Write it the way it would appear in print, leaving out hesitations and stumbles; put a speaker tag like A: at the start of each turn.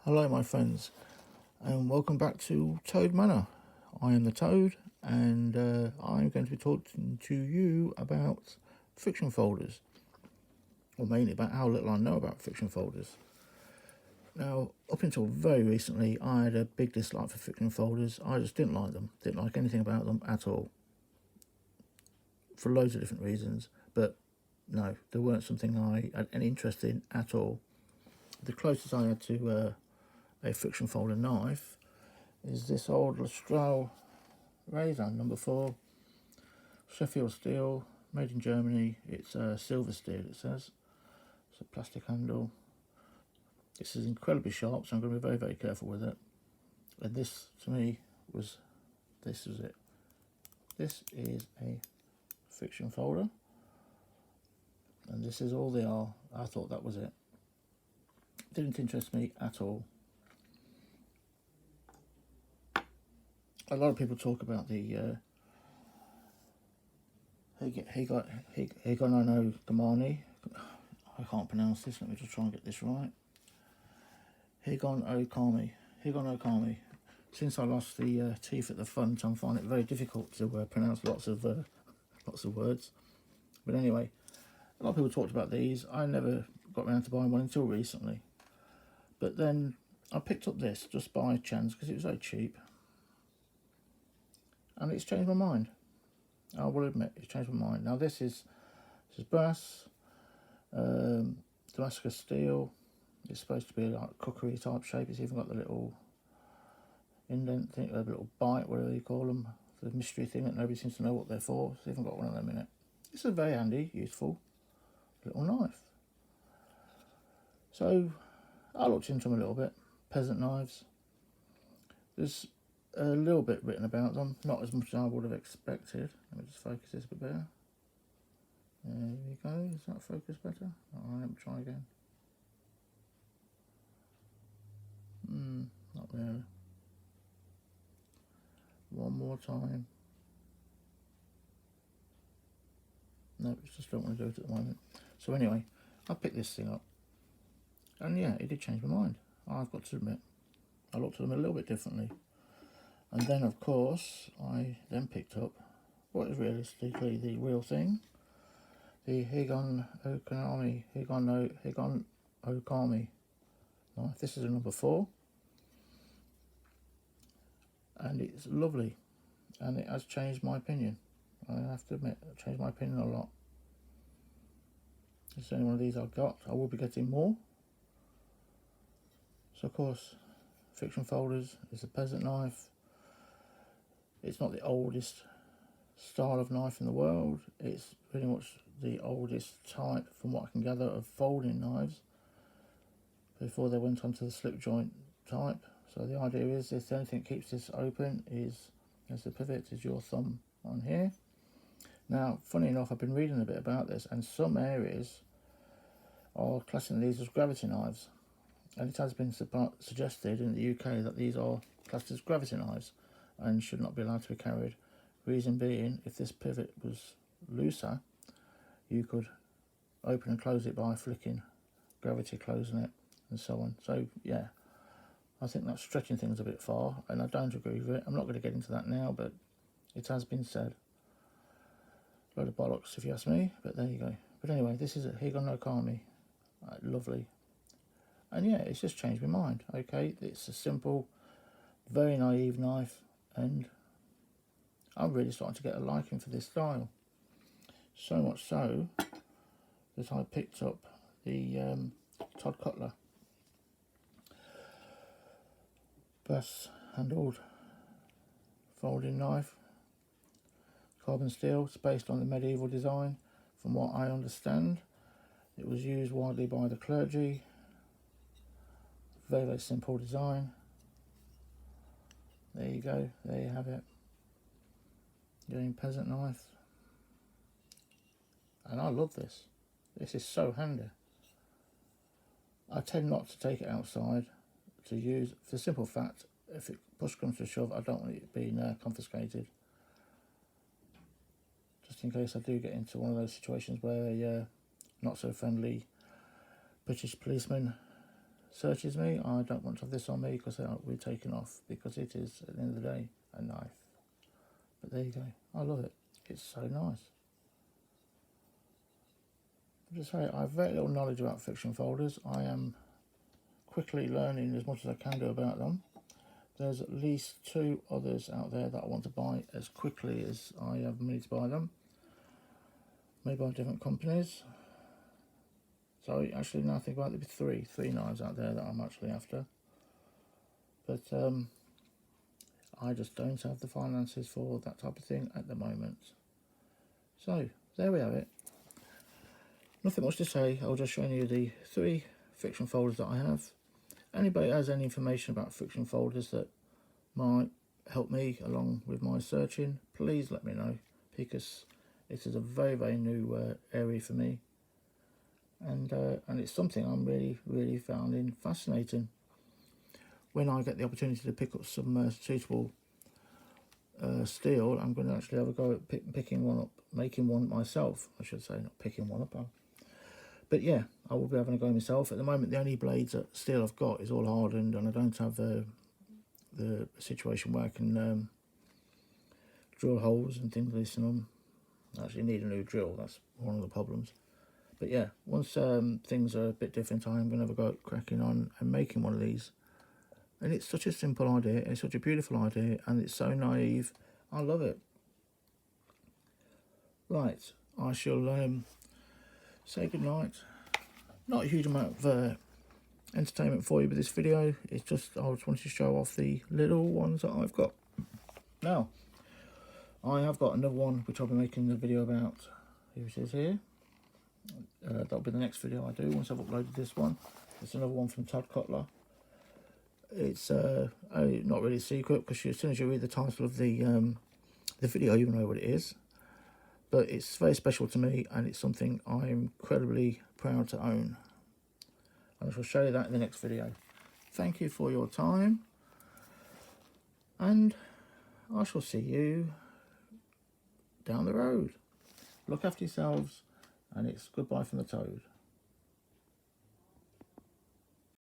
A: Hello, my friends, and welcome back to Toad Manor. I am the Toad, and I'm going to be talking to you about fiction folders, or mainly about how little I know about fiction folders. Now, up until very recently, I had a big dislike for fiction folders. I just didn't like them, didn't like anything about them at all, for loads of different reasons, but no, they weren't something I had any interest in at all. The closest I had to a fiction folder knife is this old Lestrade razor, number 4, Sheffield steel, made in Germany. It's silver steel, it says. It's a plastic handle. This is incredibly sharp, so I'm going to be very, very careful with it. And this, to me, this is it. This is a fiction folder, and this is all they are. I thought that was it. Didn't interest me at all. A lot of people talk about the Higan no Gamani. I can't pronounce this. Let me just try and get this right. Higan Okami. Since I lost the teeth at the front, I'm finding it very difficult to pronounce lots of words. But anyway, a lot of people talked about these. I never got around to buying one until recently. But then I picked up this just by chance because it was so cheap. And it's changed my mind. I will admit, it's changed my mind. Now this is brass, Damascus steel. It's supposed to be like cookery type shape. It's even got the little indent thing, a little bite, whatever you call them, the mystery thing that nobody seems to know what they're for. It's even got one of them in it. It's a very handy, useful little knife. So I looked into them a little bit. Peasant knives. There's a little bit written about them, not as much as I would have expected. Let me just focus this a bit better. There we go. Is that focus better? Alright, let me try again. Not really. One more time. No, just don't want to do it at the moment. So anyway, I picked this thing up, and yeah, it did change my mind. I've got to admit, I looked at them a little bit differently, and then of course I then picked up what is realistically the real thing, the Higan Okami knife. This is a number 4, and it's lovely, and it has changed my opinion. I have to admit, it changed my opinion a lot. It's the only one of these I've got. I will be getting more. So of course, fiction folders is a peasant knife. It's not the oldest style of knife in the world. It's pretty much the oldest type, from what I can gather, of folding knives before they went on to the slip joint type. So the idea is, if anything keeps this open, is as the pivot is your thumb on here. Now, funny enough, I've been reading a bit about this, and some areas are classing these as gravity knives, and it has been suggested in the UK that these are classed as gravity knives and should not be allowed to be carried. Reason being, if this pivot was looser, you could open and close it by flicking gravity closing it, and so on. So yeah, I think that's stretching things a bit far, and I don't agree with it. I'm not going to get into that now, but it has been said. A load of bollocks, if you ask me, but there you go. But anyway, this is a Higan Okami. Lovely. And yeah, it's just changed my mind. Okay, it's a simple, very naive knife, and I'm really starting to get a liking for this style. So much so that I picked up the Todd Cutler brass handled folding knife, carbon steel. It's based on the medieval design, from what I understand. It was used widely by the clergy. Very, very simple design. There you go, there you have it. Getting peasant knife. And I love this. This is so handy. I tend not to take it outside to use, for the simple fact, if it push comes to shove, I don't want it being confiscated. Just in case I do get into one of those situations where a not so friendly British policeman searches me, I don't want to have this on me because we're taking off, because it is, at the end of the day, a knife. But there you go. I love it. It's so nice. Just say, I have very little knowledge about fiction folders. I am quickly learning as much as I can do about them. There's at least 2 others out there that I want to buy as quickly as I have money to buy them. Made by different companies. So actually, now I think about it, there'll be 3 knives out there that I'm actually after. But I just don't have the finances for that type of thing at the moment. So there we have it. Nothing much to say. I'll just show you the 3 fiction folders that I have. Anybody has any information about fiction folders that might help me along with my searching, please let me know, because it is a very, very new area for me, and it's something I'm really finding fascinating. When I get the opportunity to pick up some suitable steel, I'm going to actually have a go at picking one up, making one myself, I should say, not picking one up. But yeah, I will be having a go myself. At the moment, the only blades that steel I've got is all hardened, and I don't have the situation where I can drill holes and things like this in them. I actually need a new drill, that's one of the problems. But yeah, once things are a bit different, I'm going to have a go at cracking on and making one of these. And it's such a simple idea, and it's such a beautiful idea, and it's so naive. I love it. Right, I shall say goodnight. Not a huge amount of entertainment for you with this video. It's just, I just wanted to show off the little ones that I've got. Now, I have got another one which I'll be making a video about. Here it is here. That'll be the next video I do once I've uploaded this one. It's another one from Todd Cutler. It's not really a secret, because as soon as you read the title of the video, you know what it is. But it's very special to me, and it's something I'm incredibly proud to own. And I shall show you that in the next video. Thank you for your time, and I shall see you down the road. Look after yourselves, and it's goodbye from the Toad.